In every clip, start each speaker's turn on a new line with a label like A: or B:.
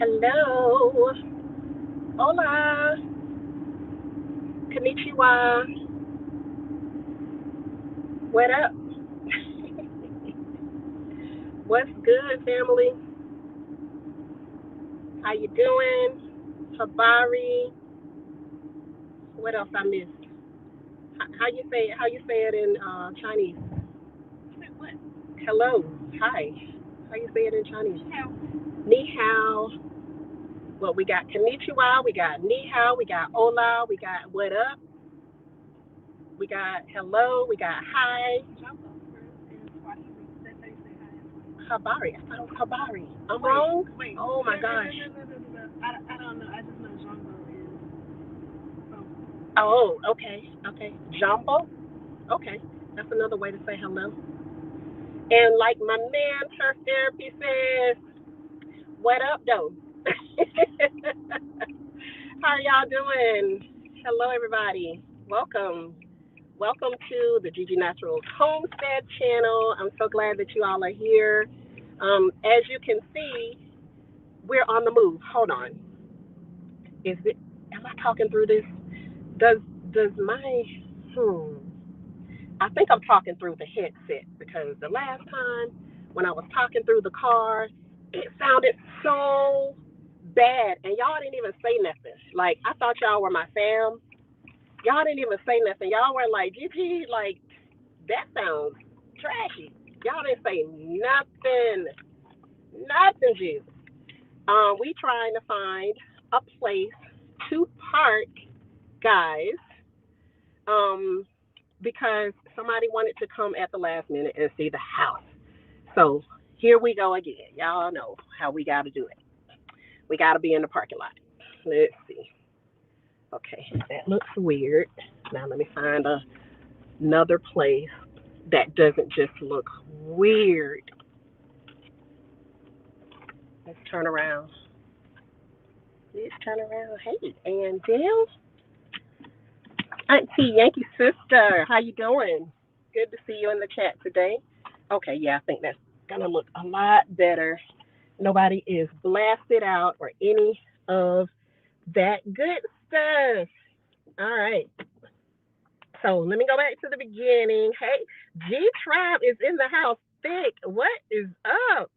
A: Hello. Hola. Konnichiwa. What up? What's good, family? How you doing? Habari. What else I missed? How you say it in Chinese? What? Hello. Hi. How you say it in Chinese? Ni hao. Ni hao. Well, we got konnichiwa, we got ni hao, we got hola, we got what up, we got hello, we got hi. Habari. I thought it was Habari. I'm wrong? Wait. Oh my gosh. No. I don't know. I just know Jumbo is. Oh, okay. Okay. Jumbo? Okay. That's another way to say hello. And like my man, Turf Therapy says, what up, though? How are y'all doing? Hello, everybody. Welcome. Welcome to the Gigi Naturals Homestead channel. I'm so glad that you all are here. As you can see, we're on the move. Hold on. Is it? Am I talking through this? Does does my hmm? I think I'm talking through the headset because the last time when I was talking through the car, it sounded so bad, and y'all didn't even say nothing. Like I thought y'all were my fam. Y'all didn't even say nothing. Y'all were like, GG, like that sounds trashy. Y'all didn't say nothing. Nothing, Jesus. We trying to find a place to park, guys. Um, because somebody wanted to come at the last minute and see the house. So here we go again. Y'all know how we got to do it. We got to be in the parking lot. Let's see. Okay, that looks weird. Now let me find another place that doesn't just look weird. Let's turn around. Let's turn around. Hey, and Dale, Auntie Yankee sister, how you doing? Good to see you in the chat today. Okay, yeah, I think that's gonna look a lot better. Nobody is blasted out or any of that good stuff. All right. So let me go back to the beginning. Hey, G Tribe is in the house thick. What is up?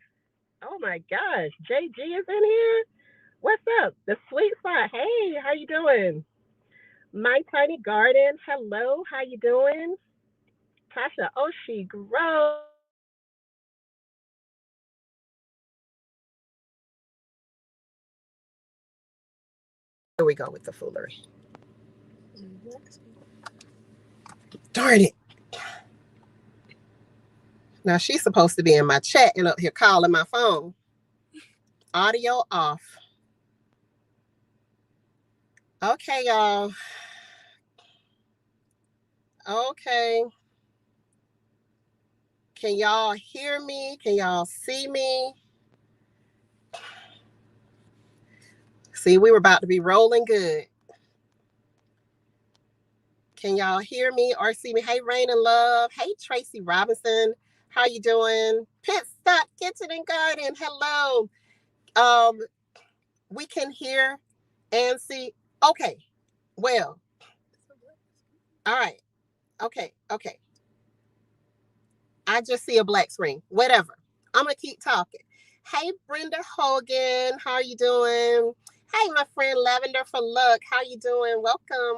A: Oh my gosh, JG is in here. What's up? The sweet spot. Hey, how you doing? My tiny garden. Hello, how you doing? Tasha Oshi Grow. Here we go with the foolery. Darn it. Now she's supposed to be in my chat and up here calling my phone. Audio off. Okay, y'all. Okay. Can y'all hear me? Can y'all see me? See, we were about to be rolling good. Can y'all hear me or see me? Hey, Rain and Love. Hey, Tracy Robinson. How you doing? Pit Stop Kitchen and Garden. Hello. Um, we can hear and see. Okay. Well. All right. Okay. I just see a black screen. Whatever. I'm gonna keep talking. Hey, Brenda Hogan. How are you doing? Hey, my friend Lavender for Luck. How you doing? Welcome.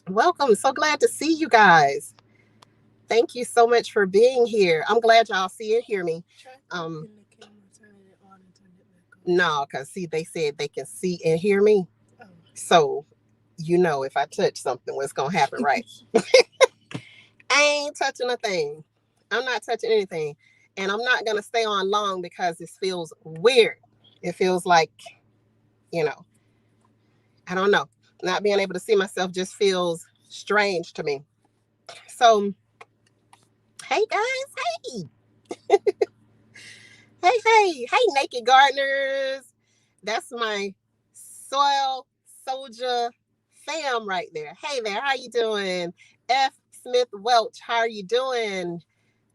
A: Welcome. So glad to see you guys. Thank you so much for being here. I'm glad y'all see and hear me. No, because see, they said they can see and hear me. So, if I touch something, what's going to happen, right? I ain't touching a thing. I'm not touching anything. And I'm not going to stay on long because this feels weird. It feels like, I don't know. Not being able to see myself just feels strange to me. So, hey guys, hey. Hey, naked gardeners. That's my soil soldier fam right there. Hey there, how you doing? F. Smith Welch, how are you doing?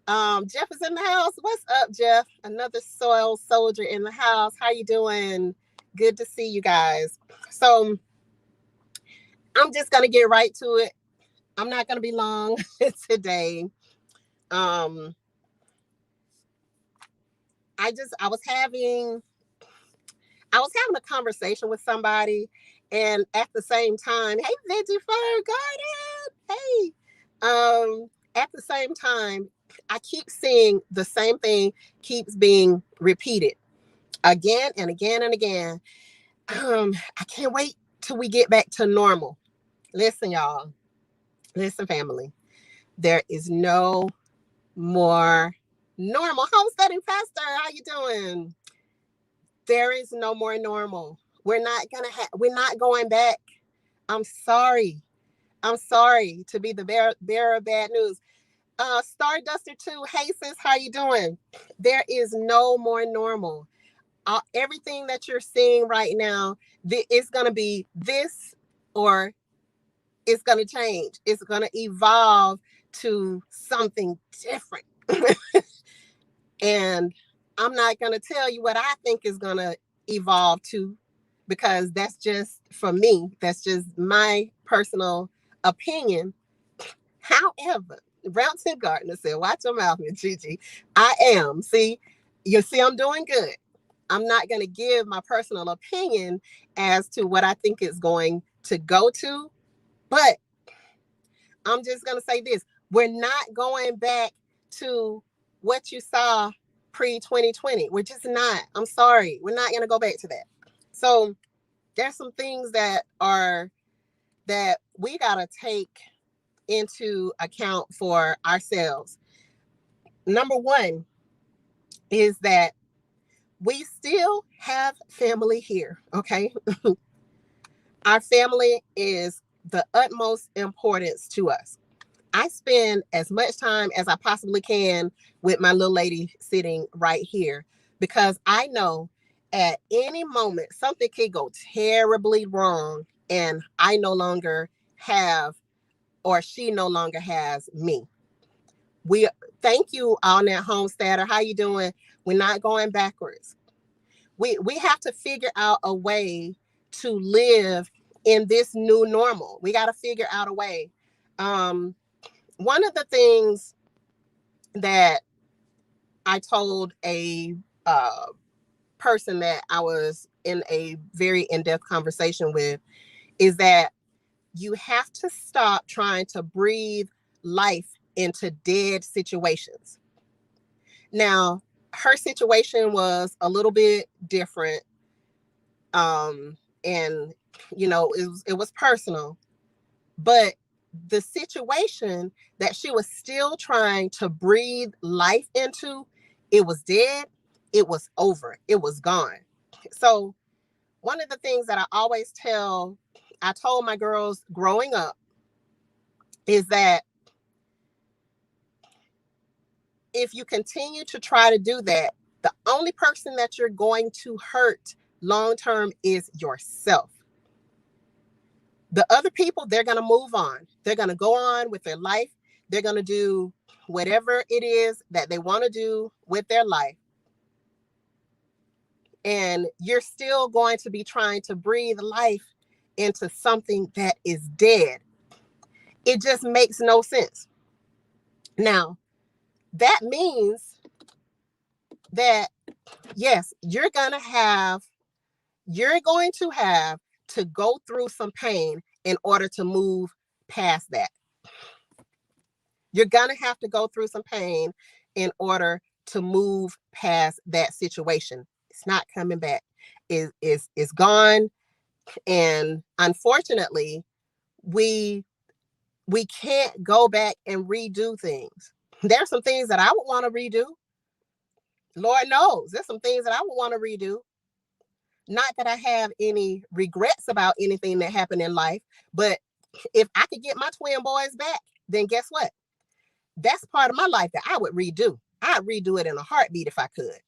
A: Jeff is in the house. What's up, Jeff? Another soil soldier in the house. How you doing? Good to see you guys. So I'm just gonna get right to it. I'm not gonna be long today. Um, I was having a conversation with somebody, and at the same time, hey, Veggie Fire Garden, hey. At the same time, I keep seeing the same thing keeps being repeated again and again and again. I can't wait till we get back to normal. Listen, y'all. Listen, family. There is no more normal. Homesteading Faster, how you doing? There is no more normal. We're not going back. I'm sorry. I'm sorry to be the bearer of bad news. Starduster 2, hey sis, how you doing? There is no more normal. Everything that you're seeing right now, it's going to be this, or it's going to change. It's going to evolve to something different. And I'm not going to tell you what I think is going to evolve to, because that's just for me. That's just my personal opinion. However, Brownson Gardner said, watch your mouth, Miss Gigi. I am. You see, I'm doing good. I'm not going to give my personal opinion as to what I think it's going to go to, but I'm just going to say this. We're not going back to what you saw pre-2020. We're just not. I'm sorry. We're not going to go back to that. So there's some things that we got to take into account for ourselves. Number one is that we still have family here, okay? Our family is the utmost importance to us. I spend as much time as I possibly can with my little lady sitting right here, because I know at any moment something could go terribly wrong and I no longer have, or she no longer has me. We thank you, on that homesteader. How you doing? We're not going backwards. We have to figure out a way to live in this new normal. We got to figure out a way. One of the things that I told a person that I was in a very in-depth conversation with is that you have to stop trying to breathe life into dead situations. Now, her situation was a little bit different. And it was personal, but the situation that she was still trying to breathe life into, it was dead, it was over, it was gone. So one of the things that I told my girls growing up is that if you continue to try to do that, the only person that you're going to hurt long term is yourself. The other people, they're going to move on. They're going to go on with their life. They're going to do whatever it is that they want to do with their life. And you're still going to be trying to breathe life into something that is dead. It just makes no sense. Now, that means that, yes, you're going to have to go through some pain in order to move past that. You're going to have to go through some pain in order to move past that situation. It's not coming back. It's gone. And unfortunately, we can't go back and redo things. There's some things that I would want to redo. Lord knows, there's some things that I would want to redo. Not that I have any regrets about anything that happened in life, but if I could get my twin boys back, then guess what? That's part of my life that I would redo. I'd redo it in a heartbeat if I could.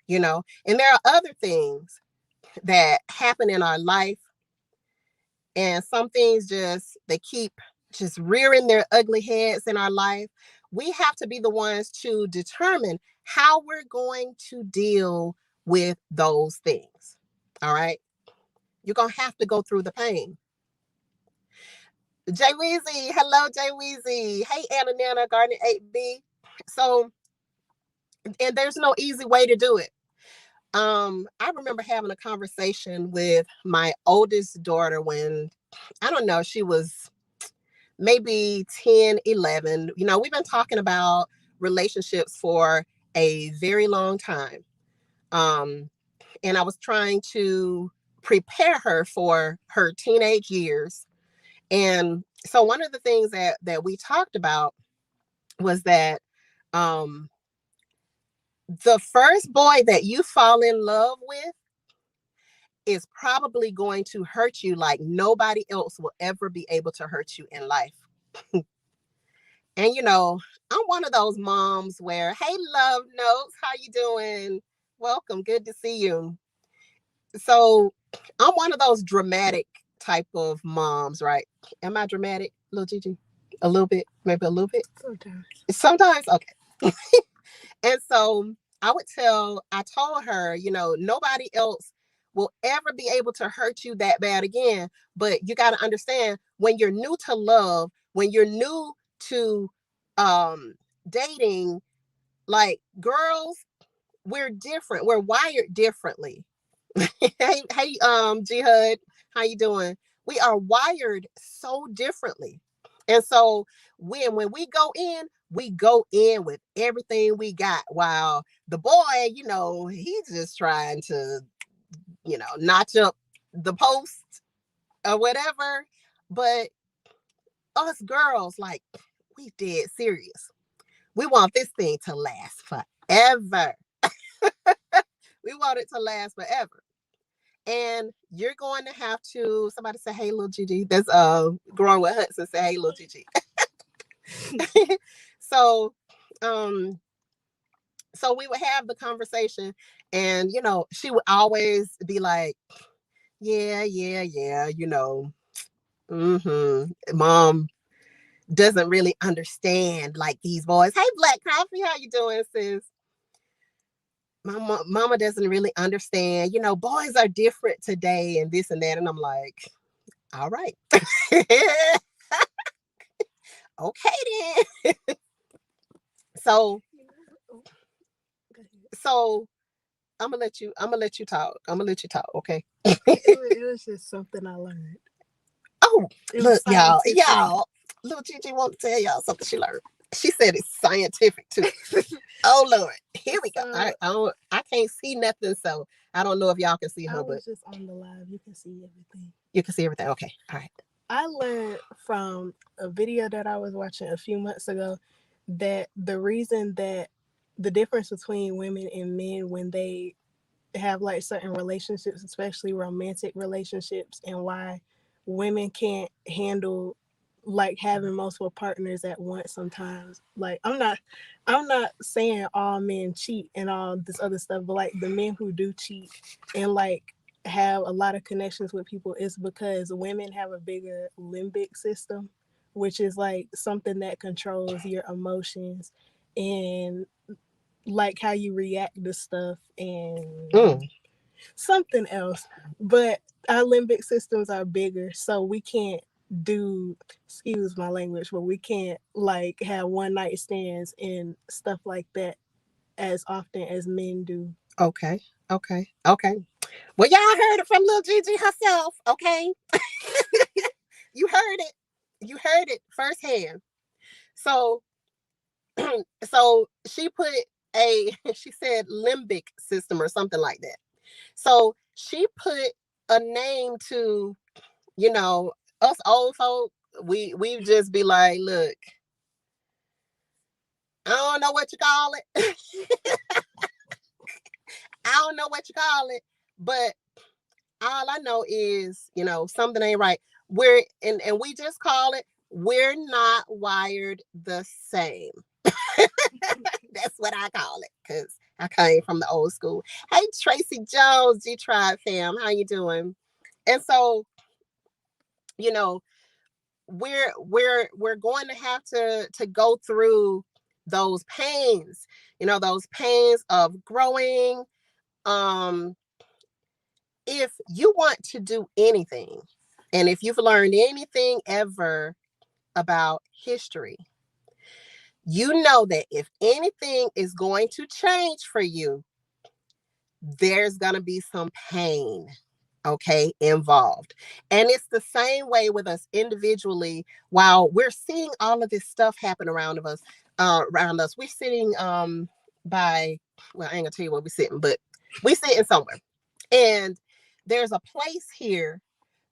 A: And there are other things that happen in our life, and some things they keep just rearing their ugly heads in our life. we have to be the ones to determine how we're going to deal with those things. All right. You're going to have to go through the pain. Jay Weezy. Hello, Jay Weezy. Hey, Anna Nana, Garden 8B. So, and there's no easy way to do it. I remember having a conversation with my oldest daughter when, I don't know, she was maybe 10, 11. We've been talking about relationships for a very long time. And I was trying to prepare her for her teenage years. And so one of the things that we talked about was that um, the first boy that you fall in love with is probably going to hurt you like nobody else will ever be able to hurt you in life. And I'm one of those moms where, hey, love notes, how you doing? Welcome, good to see you. So I'm one of those dramatic type of moms, right? Am I dramatic, little Gigi? A little bit, maybe a little bit. Sometimes, okay. And so I told her, nobody else will ever be able to hurt you that bad again. But you got to understand, when you're new to love, when you're new to dating, like, girls, we're different. We're wired differently. Hey, G Hud, how you doing? We are wired so differently. And so when we go in with everything we got. While the boy, he's just trying to, notch up the post or whatever. But us girls, like, we dead serious. We want this thing to last forever. We want it to last forever. And you're going to have to, somebody say, hey, little Gigi. That's Growing with Hudson, say, hey, little Gigi. So, so we would have the conversation, and, she would always be like, yeah, mom doesn't really understand, like, these boys. Hey, Black Coffee, how you doing, sis? Mama doesn't really understand, boys are different today and this and that. And I'm like, all right. Okay, then. So I'm gonna let you talk. Okay.
B: It was just something I learned.
A: Oh, look, y'all. Little Gigi want to tell y'all something she learned. She said it's scientific too. Oh Lord, here we go. I can't see nothing, so I don't know if y'all can see her.
B: But just on the live, you can see everything.
A: You can see everything. Okay, all right.
B: I learned from a video that I was watching a few months ago that the reason that the difference between women and men when they have like certain relationships, especially romantic relationships, and why women can't handle like having multiple partners at once sometimes. Like I'm not saying all men cheat and all this other stuff, but like the men who do cheat and like have a lot of connections with people is because women have a bigger limbic system, which is like something that controls your emotions and like how you react to stuff and something else. But our limbic systems are bigger, so we can't do, excuse my language, but we can't like have one night stands and stuff like that as often as men do.
A: Okay. Well, y'all heard it from little Gigi herself. Okay. You heard it. You heard it firsthand. So so she put she said limbic system or something like that. So she put a name to, us old folk. We just be like, look, I don't know what you call it. I don't know what you call it, but all I know is, something ain't right. And we just call it, we're not wired the same. That's what I call it, because I came from the old school. Hey, Tracy Jones, G Tribe fam, how you doing? And so, we're going to have to go through those pains, those pains of growing. Um, if you want to do anything, and if you've learned anything ever about history, you know that if anything is going to change for you, there's going to be some pain, okay, involved. And it's the same way with us individually. While we're seeing all of this stuff happen around us, we're sitting by, well, I ain't gonna tell you where we're sitting, but we're sitting somewhere. And there's a place here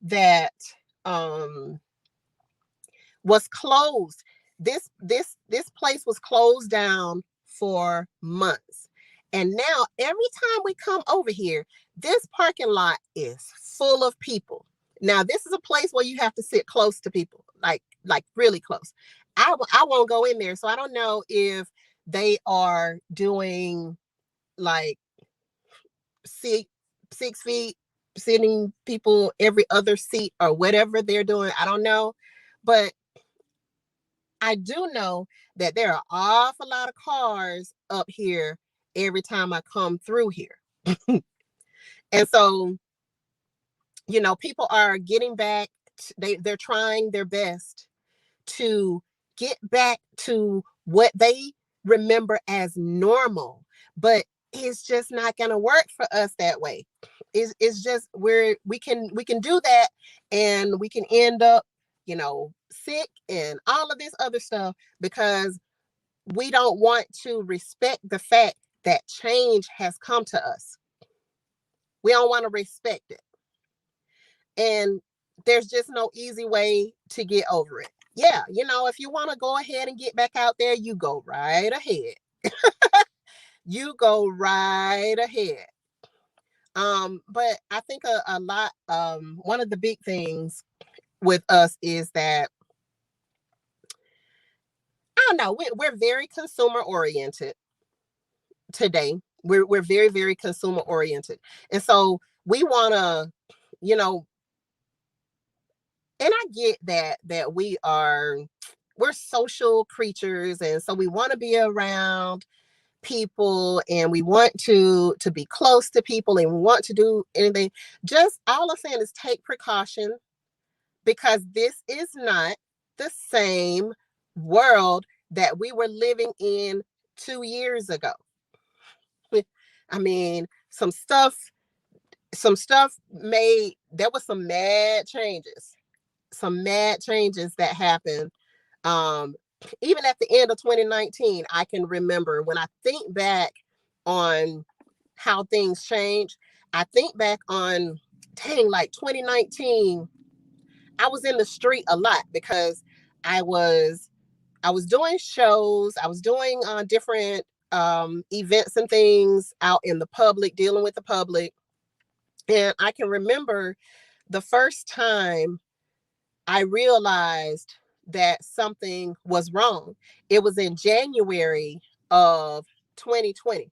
A: that um was closed. This place was closed down for months. And now every time we come over here, this parking lot is full of people. Now this is a place where you have to sit close to people, like really close. I won't go in there, so I don't know if they are doing like 6 feet, sitting people every other seat or whatever they're doing. I don't know, but I do know that there are an awful lot of cars up here every time I come through here. And so, people are getting back. They're trying their best to get back to what they remember as normal, but it's just not going to work for us that way. It's just where we can do that, and we can end up, sick and all of this other stuff, because we don't want to respect the fact that change has come to us. We don't want to respect it. And there's just no easy way to get over it. Yeah, if you want to go ahead and get back out there, you go right ahead. You go right ahead. But I think a lot, one of the big things with us is that, I don't know, we're very consumer oriented today. We're very, very consumer oriented. And so we want to, you know, and I get that we're social creatures, and so we want to be around people, and we want to be close to people, and we want to do anything. Just all I'm saying is take precaution, because this is not the same world that we were living in 2 years ago. I mean, some stuff made, there was some mad changes that happened. Um, Even at the end of 2019, I can remember, when I think back on how things changed, I think back on, dang, like 2019, I was in the street a lot, because I was I was doing shows, I was doing different events and things out in the public, dealing with the public. And I can remember the first time I realized that something was wrong. It was in January of 2020.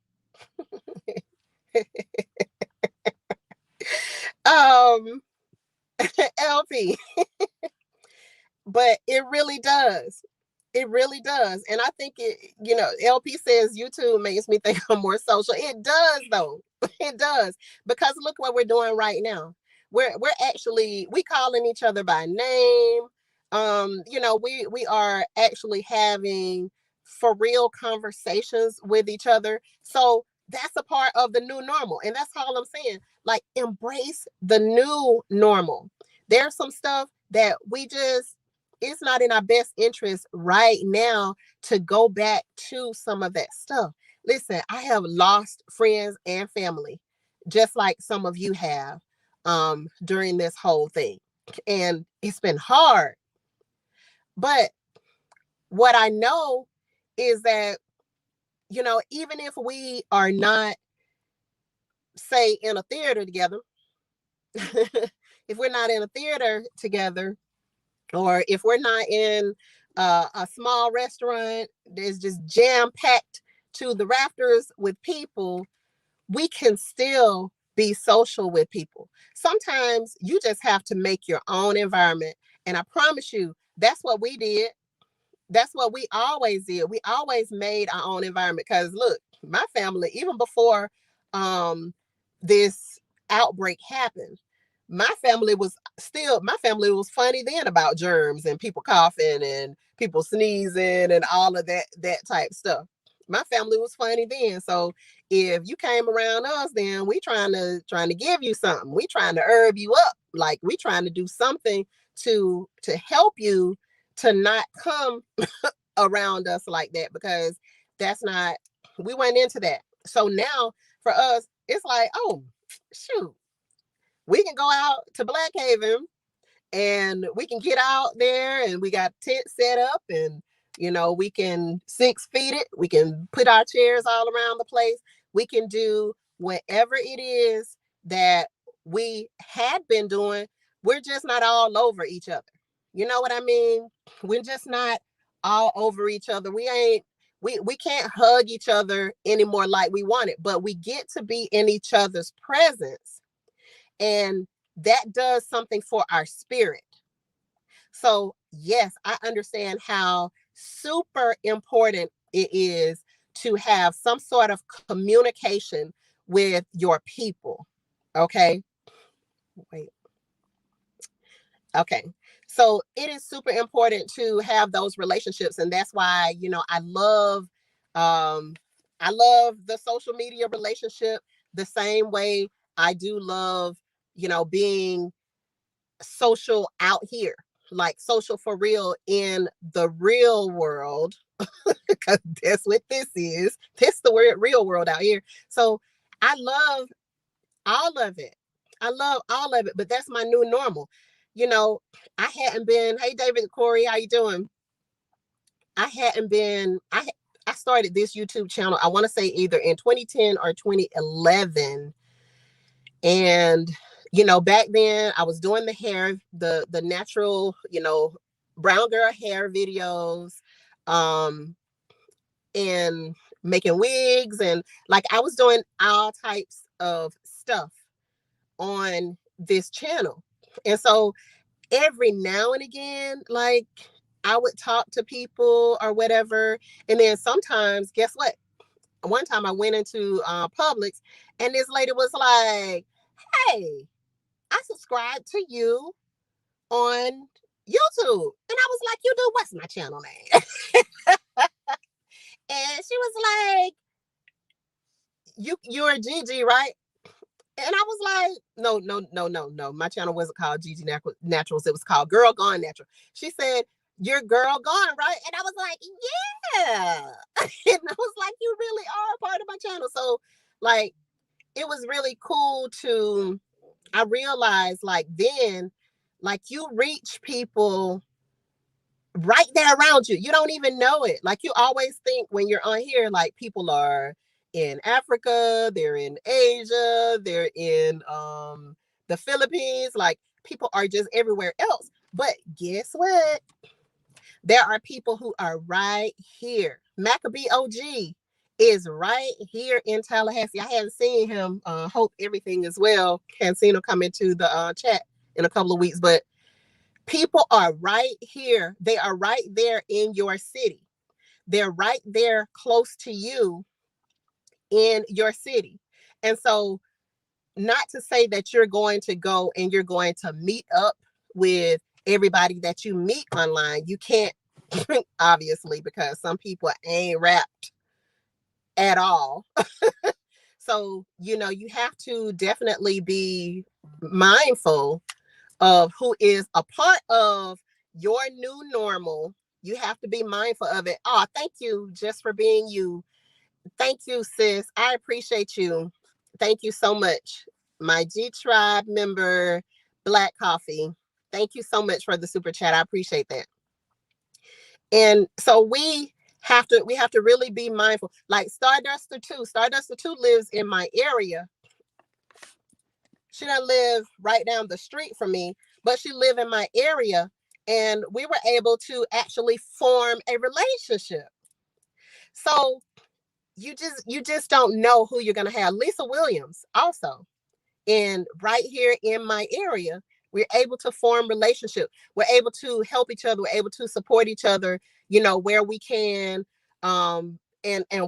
A: um LP. But it really does. It really does. And I think LP says YouTube makes me think I'm more social. It does though. It does. Because look what we're doing right now. We're actually, we calling each other by name. We are actually having for real conversations with each other. So that's a part of the new normal. And that's all I'm saying. Like, embrace the new normal. There's some stuff that it's not in our best interest right now to go back to some of that stuff. Listen, I have lost friends and family, just like some of you have, during this whole thing. And it's been hard. But what I know is that, even if we are not, say, in a theater together, if we're not in a theater together, or if we're not in a small restaurant that's just jam packed to the rafters with people, we can still be social with people. Sometimes you just have to make your own environment. And I promise you, that's what we did. That's what we always did. We always made our own environment. Because look, my family, even before um, this outbreak happened, my family was funny then about germs and people coughing and people sneezing and all of that type stuff. My family was funny then. So if you came around us, then we trying to give you something. We trying to herb you up. Like we trying to do something to help you to not come around us like that, because that's not, we went into that. So now for us, it's like, oh, shoot, we can go out to Black Haven and we can get out there and we got tents set up, and we can 6 feet it, we can put our chairs all around the place, we can do whatever it is that we had been doing. We're just not all over each other. You know what I mean? We're just not all over each other. We can't hug each other anymore like we wanted, but we get to be in each other's presence, and that does something for our spirit. So, yes, I understand how super important it is to have some sort of communication with your people. Okay. Wait. Okay. So it is super important to have those relationships. And that's why, um, I love the social media relationship the same way I do love, being social out here, like social for real in the real world, because that's what this is. This the word real world out here. So I love all of it. I love all of it, but that's my new normal. You know, I hadn't been, hey David Corey, how you doing? I hadn't been, I started this YouTube channel, I want to say either in 2010 or 2011. And back then I was doing the hair, the natural, brown girl hair videos, um, and making wigs, and like I was doing all types of stuff on this channel. And so every now and again, like I would talk to people or whatever. And then sometimes, guess what? One time I went into Publix, and this lady was like, hey, I subscribed to you on YouTube. And I was like, you do? What's my channel name? And she was like, you're Gigi, right? And I was like, no, no, no, no, no. My channel wasn't called Gigi Naturals. It was called Girl Gone Natural. She said, you're Girl Gone, right? And I was like, yeah. And I was like, you really are a part of my channel. So like, it was really cool to, I realized like then, like you reach people right there around you. You don't even know it. Like you always think when you're on here, like people are in Africa, they're in Asia, they're in the Philippines, like people are just everywhere else. But guess what? There are people who are right here. Maccabee OG is right here in Tallahassee. I haven't seen him. Hope everything is well. Haven't seen him come into the chat in a couple of weeks, but people are right here. They are right there in your city. They're right there close to you in your city. And so, not to say that you're going to go and you're going to meet up with everybody that you meet online. You can't, obviously, because some people ain't wrapped at all. So, you have to definitely be mindful of who is a part of your new normal. You have to be mindful of it. Oh, thank you just for being you. Thank you, sis. I appreciate you. Thank you so much. My G Tribe member, Black Coffee. Thank you so much for the super chat. I appreciate that. And so we have to really be mindful. Like Starduster 2 lives in my area. She doesn't live right down the street from me, but she live in my area, and we were able to actually form a relationship. So you just don't know who you're gonna have. Lisa Williams also, and right here in my area, We're able to form relationship. We're able to help each other. We're able to support each other, where we can. And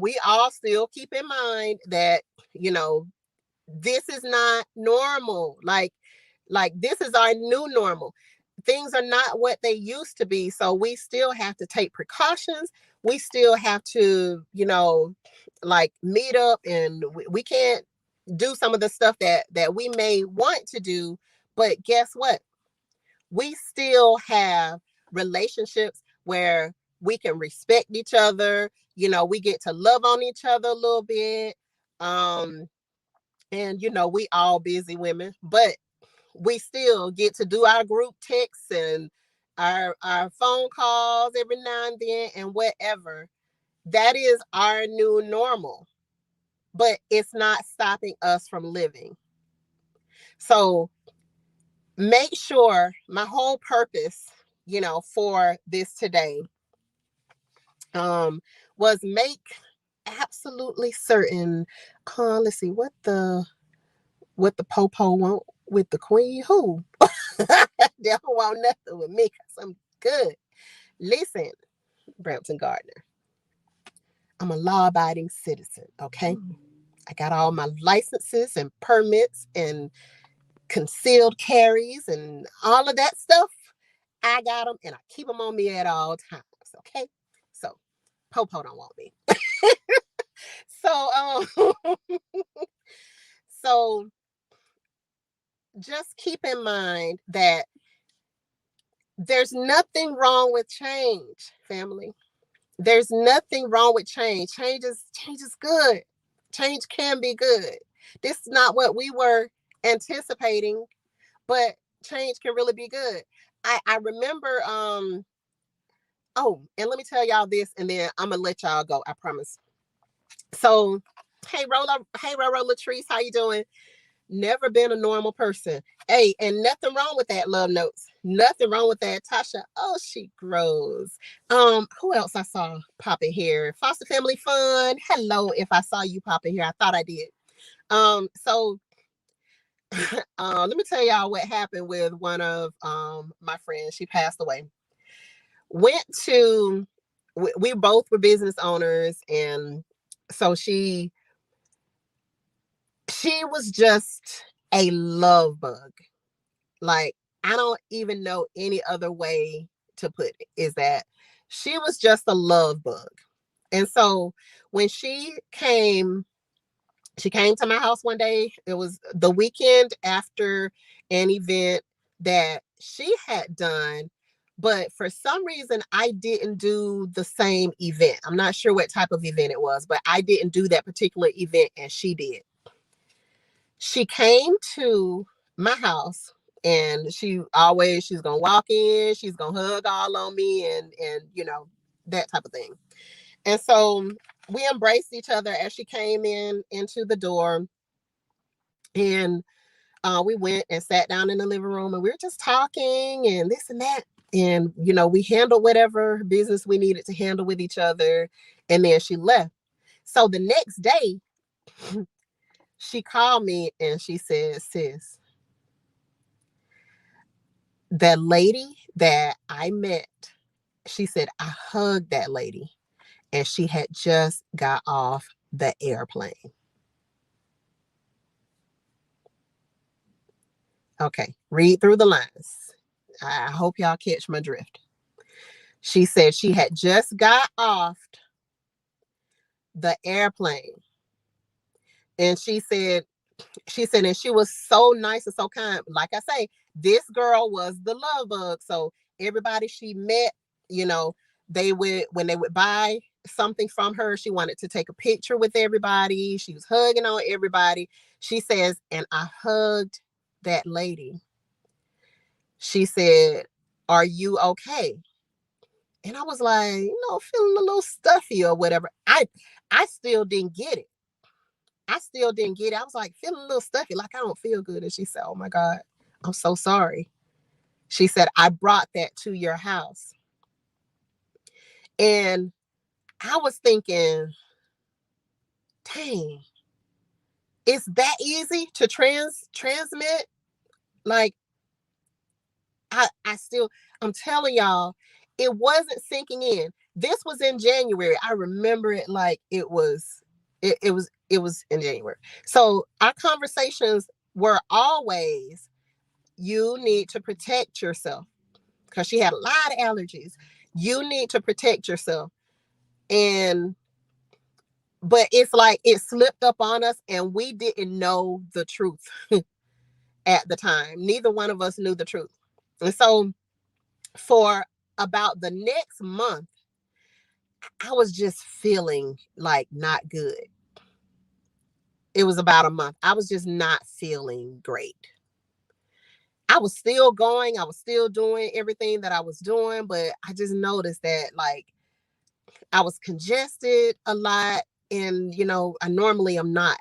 A: we all still keep in mind that, you know, this is not normal. Like this is our new normal. Things are not what they used to be. So we still have to take precautions. We still have to, like meet up, and we can't do some of the stuff that we may want to do. But guess what? We still have relationships where we can respect each other. We get to love on each other a little bit. And we all busy women, but we still get to do our group texts and our phone calls every now and then and whatever. That is our new normal, but it's not stopping us from living. So make sure, my whole purpose, for this today, was make absolutely certain. Let's see what the popo want with the queen. Who? They don't want nothing with me because I'm good. Listen, Brampton Gardner, I'm a law-abiding citizen, okay? I got all my licenses and permits and concealed carries and all of that stuff. I got them and I keep them on me at all times, okay? So, Popo don't want me. So, so just keep in mind that there's nothing wrong with change, family. There's nothing wrong with change. Change is good. Change can be good. This is not what we were anticipating, but change can really be good. I remember oh, and let me tell y'all this, and then I'm gonna let y'all go, I promise. So, hey Rolo Latrice, how you doing? Never been a normal person. Hey, and nothing wrong with that, love notes. Nothing wrong with that. Tasha, oh, she grows. Who else I saw popping here? Foster Family Fun. Hello, if I saw you popping here. I thought I did. So let me tell y'all what happened with one of my friends. She passed away. Went to we both were business owners, and so she was just a love bug. Like, I don't even know any other way to put it, is that she was just a love bug. And so when she came to my house one day. It was the weekend after an event that she had done, but for some reason I didn't do the same event. I'm not sure what type of event it was, but I didn't do that particular event and she did. She came to my house, and she's gonna walk in, she's gonna hug all on me, and that type of thing. And so we embraced each other as she came into the door, and we went and sat down in the living room, and we were just talking and this and that. And we handled whatever business we needed to handle with each other, and then she left. So the next day she called me and she said, sis, that lady that I met, she said, I hugged that lady and she had just got off the airplane. Okay, read through the lines. I hope y'all catch my drift. She said she had just got off the airplane. And she said, and she was so nice and so kind. Like I say, this girl was the love bug. So everybody she met, you know, when they would buy something from her, she wanted to take a picture with everybody. She was hugging on everybody. She says, and I hugged that lady. She said, are you okay? And I was like, feeling a little stuffy or whatever. I still didn't get it. I still didn't get it. I was like feeling a little stuffy, like I don't feel good. And she said, oh my God, I'm so sorry. She said, I brought that to your house. And I was thinking, dang, it's that easy to transmit? Like, I still, I'm telling y'all, it wasn't sinking in. This was in January. I remember it like it was in January. So our conversations were always, you need to protect yourself, because she had a lot of allergies. You need to protect yourself. And but it's like it slipped up on us and we didn't know the truth at the time. Neither one of us knew the truth. And so for about the next month, I was just feeling like not good. It was about a month. I was just not feeling great. I was still going, I was still doing everything that I was doing, but I just noticed that like I was congested a lot, and I normally am not.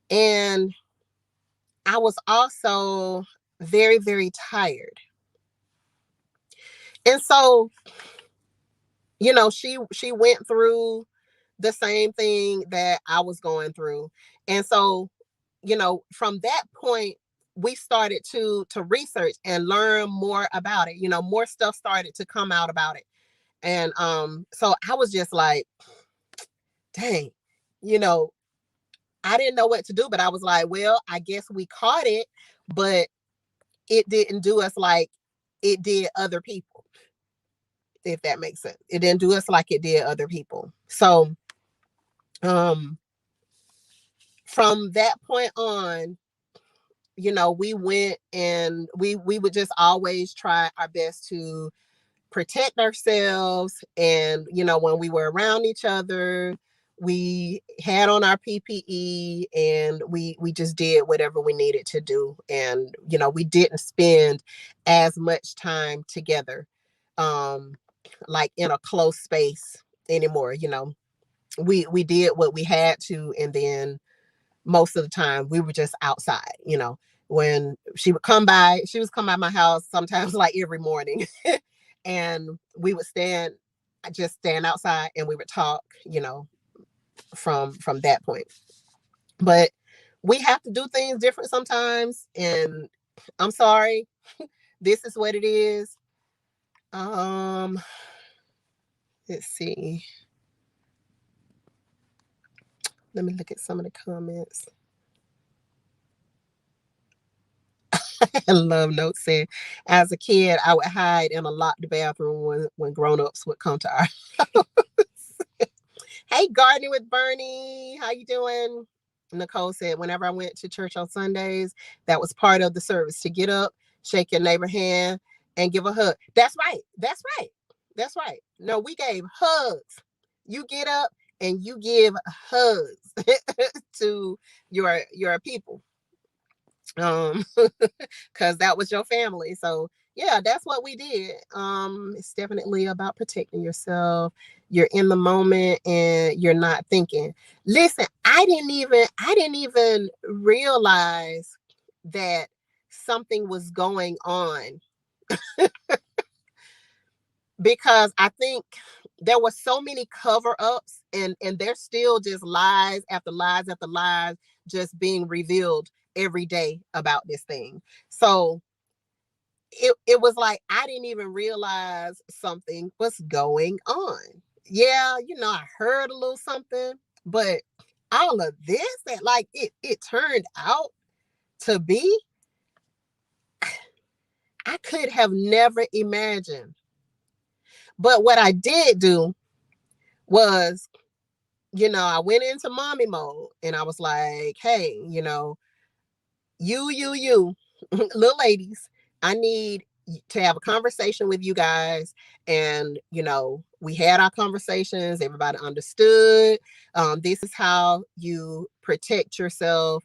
A: And I was also very, very tired. And so, she went through the same thing that I was going through. And so, from that point, we started to research and learn more about it. More stuff started to come out about it. And so I was just like, dang, you know, I didn't know what to do, but I was like, well, I guess we caught it, but it didn't do us like it did other people, if that makes sense. It didn't do us like it did other people. So um from that point on, we went and we would just always try our best to protect ourselves. And when we were around each other, we had on our PPE, and we just did whatever we needed to do. And we didn't spend as much time together, um like in a close space anymore. We did what we had to, and then most of the time we were just outside. When she was come by my house sometimes like every morning. And we would stand outside, and we would talk, from that point. But we have to do things different sometimes, and I'm sorry. This is what it is. um let's see, let me look at some of the comments. Love note said, as a kid, I would hide in a locked bathroom when grown-ups would come to our Hey, gardening with Bernie. How you doing? Nicole said, whenever I went to church on Sundays, that was part of the service, to get up, shake your neighbor hand, and give a hug. That's right. That's right. That's right. No, we gave hugs. You get up and you give hugs to your people. Because that was your family. So yeah, that's what we did. It's definitely about protecting yourself. You're in the moment and you're not thinking. Listen, I didn't even realize that something was going on, because I think there were so many cover-ups, and there's still just lies after lies after lies just being revealed every day about this thing. So it was like I didn't even realize something was going on. Yeah, I heard a little something, but all of this that like it turned out to be, I could have never imagined. But what I did do was, I went into mommy mode, and I was like, hey, you, little ladies, I need to have a conversation with you guys. And, we had our conversations. Everybody understood. This is how you protect yourself.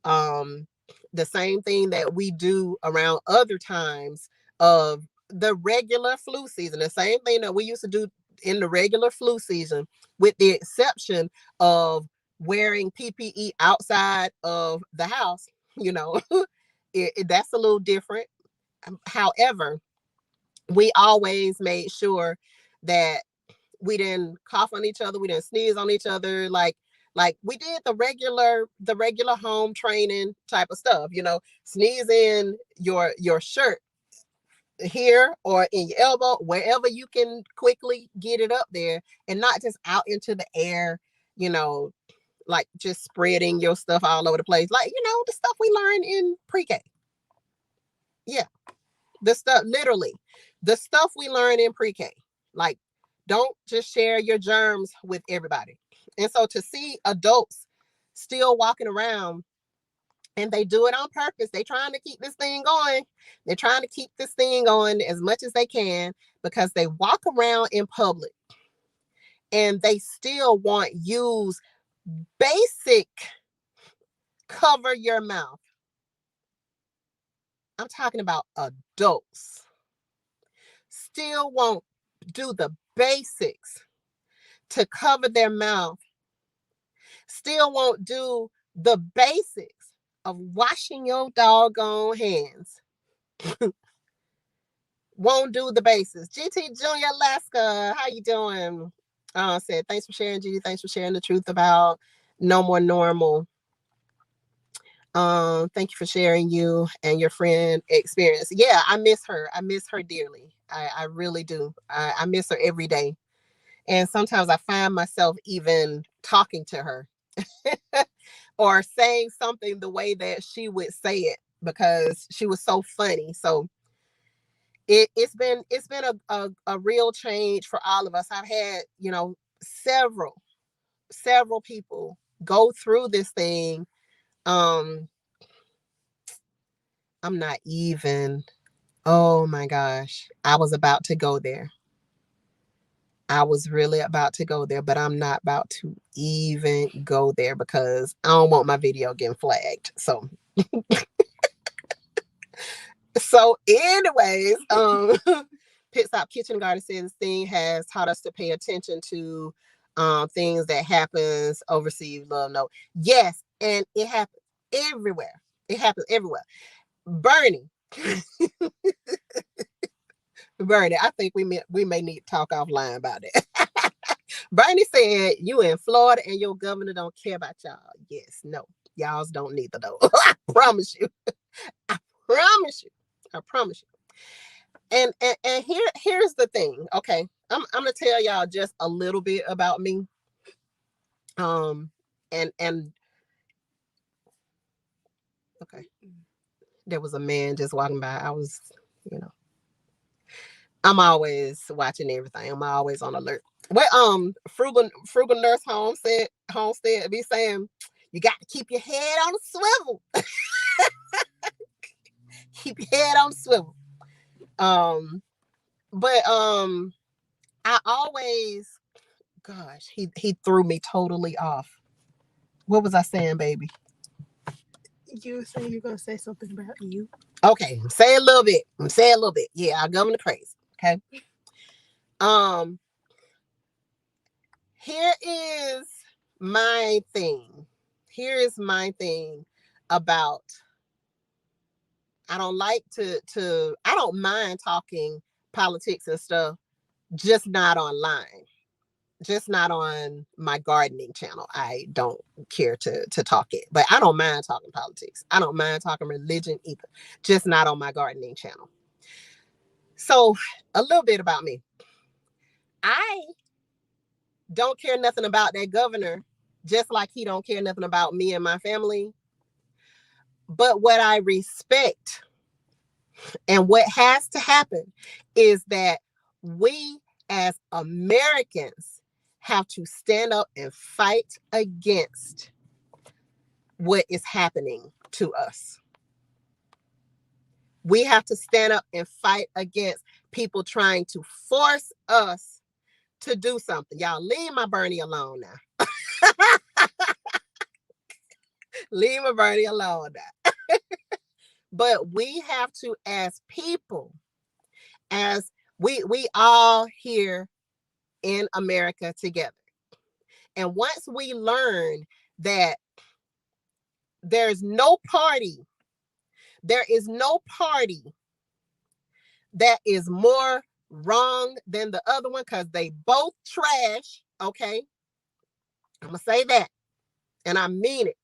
A: Um, the same thing that we do around other times of the regular flu season, the same thing that we used to do in the regular flu season, with the exception of wearing PPE outside of the house. you know that's a little different. However, we always made sure that we didn't cough on each other, we didn't sneeze on each other, like we did the regular home training type of stuff. Sneeze in your shirt here or in your elbow, wherever you can quickly get it up there, and not just out into the air, you know, like just spreading your stuff all over the place. Like, the stuff we learned in pre-K. Yeah. The stuff, literally, the stuff we learn in pre-K. Like, don't just share your germs with everybody. And so to see adults still walking around, and they do it on purpose. They trying to keep this thing going. They're trying to keep this thing going as much as they can, because they walk around in public and they still want use basic cover your mouth. I'm talking about adults still won't do the basics to cover their mouth, still won't do the basics of washing your doggone hands. Won't do the basics. GT Junior Alaska, how you doing? Said, thanks for sharing, Gigi. Thanks for sharing the truth about No More Normal. Thank you for sharing you and your friend experience. Yeah, I miss her. I miss her dearly. I really do. I miss her every day. And sometimes I find myself even talking to her or saying something the way that she would say it, because she was so funny. So it's been a real change for all of us. I've had, several people go through this thing. I'm not even, oh my gosh, I was about to go there. I was really about to go there, but I'm not about to even go there because I don't want my video getting flagged. So anyways, Pit Stop Kitchen Garden says this thing has taught us to pay attention to things that happens overseas. Love no. Yes, and it happens everywhere. It happens everywhere. Bernie. Bernie, I think we may need to talk offline about it. Bernie said you in Florida and your governor don't care about y'all. Yes, no. Y'all's don't neither though. I promise you. I promise you. I promise you. And here's the thing. Okay. I'm gonna tell y'all just a little bit about me. And okay. There was a man just walking by. I was, you know, I'm always watching everything. I'm always on alert. Well, frugal nurse Homestead be saying, you got to keep your head on the swivel. Keep your head on the swivel. But I always, gosh, he threw me totally off. What was I saying, baby?
B: You were saying you're gonna say something about you.
A: Okay, say a little bit. Say a little bit. Yeah, I'll govern the praise. Okay. Um, here is my thing. Here is my thing about, I don't like to I don't mind talking politics and stuff, just not online. Just not on my gardening channel. I don't care to talk it, but I don't mind talking politics. I don't mind talking religion either. Just not on my gardening channel. So, a little bit about me. I don't care nothing about that governor, just like he don't care nothing about me and my family. But what I respect and what has to happen is that we as Americans have to stand up and fight against what is happening to us. We have to stand up and fight against people trying to force us to do something. Y'all leave my Bernie alone now. Leave my Bernie alone now. But we have to, as people, as we all here in America together. And once we learn that there is no party that is more wrong than the other one, because they both trash, okay? I'm going to say that, and I mean it.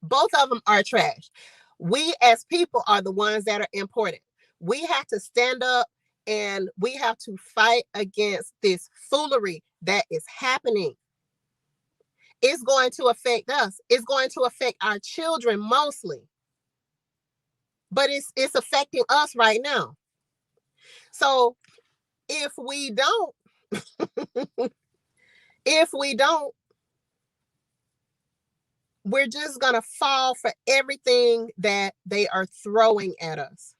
A: Both of them are trash. We as people are the ones that are important. We have to stand up and we have to fight against this foolery that is happening. It's going to affect us. It's going to affect our children mostly. But it's affecting us right now. So if we don't, if we don't, we're just going to fall for everything that they are throwing at us.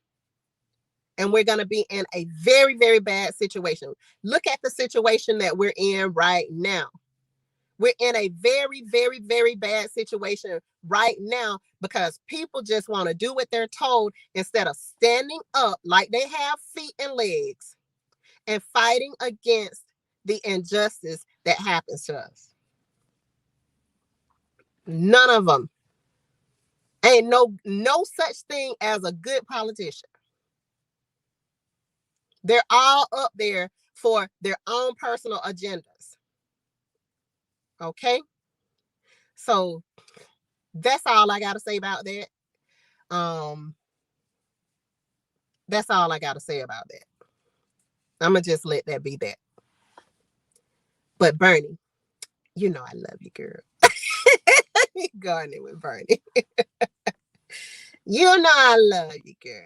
A: And we're going to be in a very, very bad situation. Look at the situation that we're in right now. We're in a very, very, very bad situation right now because people just want to do what they're told instead of standing up like they have feet and legs and fighting against the injustice that happens to us. None of them. Ain't no such thing as a good politician. They're all up there for their own personal agendas. Okay? So that's all I got to say about that. That's all I got to say about that. I'm going to just let that be that. But Bernie, you know I love you, girl. Going in with Bernie. You know I love you, girl.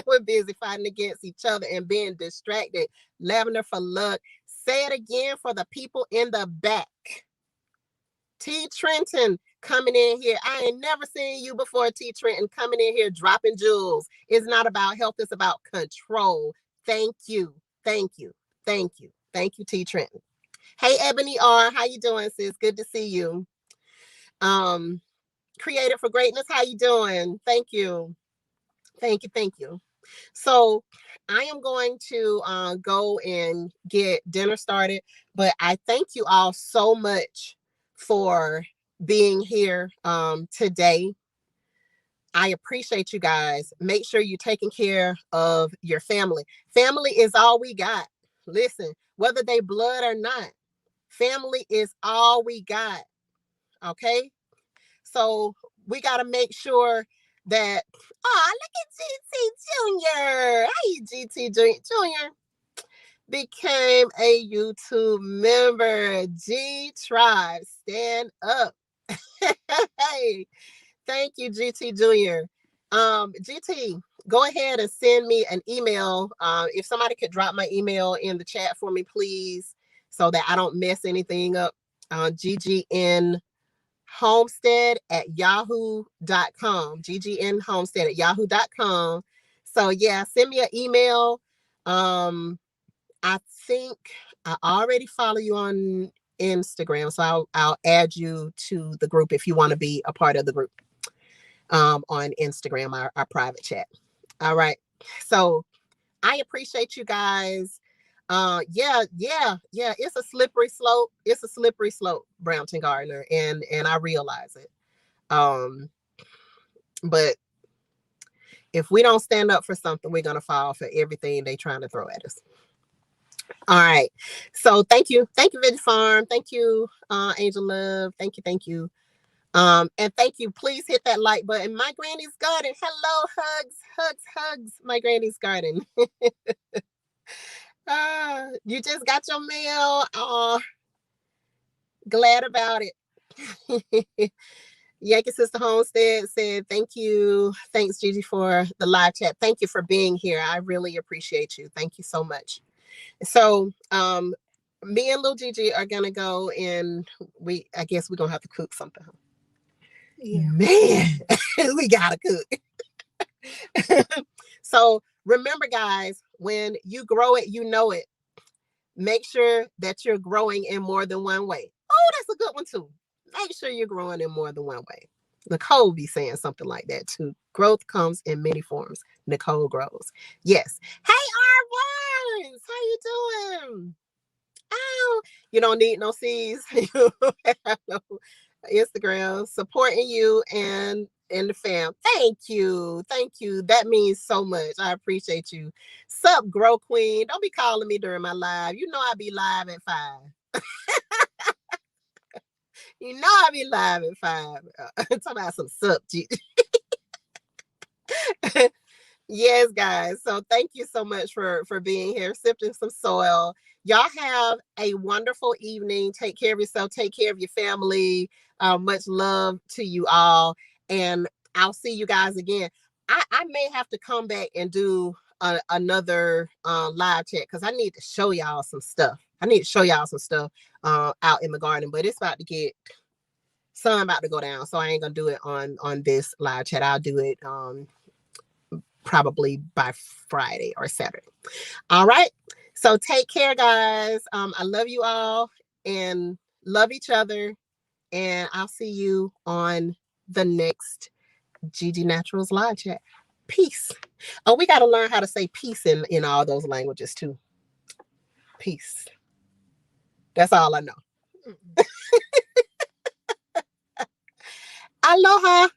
A: We're busy fighting against each other and being distracted. Lavender for luck. Say it again for the people in the back. T. Trenton coming in here. I ain't never seen you before, T. Trenton, coming in here dropping jewels. It's not about health, it's about control. Thank you. Thank you. Thank you. Thank you, T. Trenton. Hey, Ebony R. How you doing, sis? Good to see you. Created for Greatness. How you doing? Thank you. Thank you. Thank you. So I am going to go and get dinner started, but I thank you all so much for being here today. I appreciate you guys. Make sure you're taking care of your family. Family is all we got. Listen, whether they blood or not, family is all we got. Okay? So we got to make sure that, oh, look at GT Jr. Hey, GT Jr. became a YouTube member. G Tribe, stand up. Hey, thank you, GT Jr. GT, go ahead and send me an email. If somebody could drop my email in the chat for me, please, so that I don't mess anything up. GGN Homestead at yahoo.com. GGN Homestead at yahoo.com. So yeah, send me an email. I think I already follow you on Instagram, so I'll add you to the group if you want to be a part of the group on Instagram, our private chat. All right. So I appreciate you guys. Yeah. It's a slippery slope. It's a slippery slope, Brownton Gardner, and I realize it. But if we don't stand up for something, we're gonna fall for everything they trying to throw at us. All right. So thank you, Veg Farm. Thank you, Angel Love. Thank you. And thank you. Please hit that like button. My granny's garden. Hello, hugs. My granny's garden. You just got your mail. Oh, glad about it. Yankee Sister Homestead said, thank you. Thanks, Gigi, for the live chat. Thank you for being here. I really appreciate you. Thank you so much. So, me and Lil Gigi are gonna go and I guess we're gonna have to cook something. Yeah. Man, we gotta cook. So remember, guys, when you grow it, you know it. Make sure that you're growing in more than one way. Oh, that's a good one too. Make sure you're growing in more than one way. Nicole be saying something like that too. Growth comes in many forms. Nicole grows. Yes. Hey, R1s, how you doing? Oh, you don't need no C's. No Instagram supporting you and the fam. Thank you. That means so much. I appreciate you. Sup, Grow Queen. Don't be calling me during my live. You know I be live at 5. You know I be live at 5. Talking about some sup, Yes, guys. So thank you so much for being here, sifting some soil. Y'all have a wonderful evening. Take care of yourself. Take care of your family. Much love to you all, and I'll see you guys again. I may have to come back and do another live chat because I need to show y'all some stuff. I need to show y'all some stuff out in the garden, but it's about to get sun about to go down, so I ain't gonna do it on this live chat. I'll do it probably by Friday or Saturday. All right. So take care, guys. I love you all and love each other. And I'll see you on the next Gigi Naturals live chat. Peace. Oh, we got to learn how to say peace in all those languages too. Peace. That's all I know. Aloha.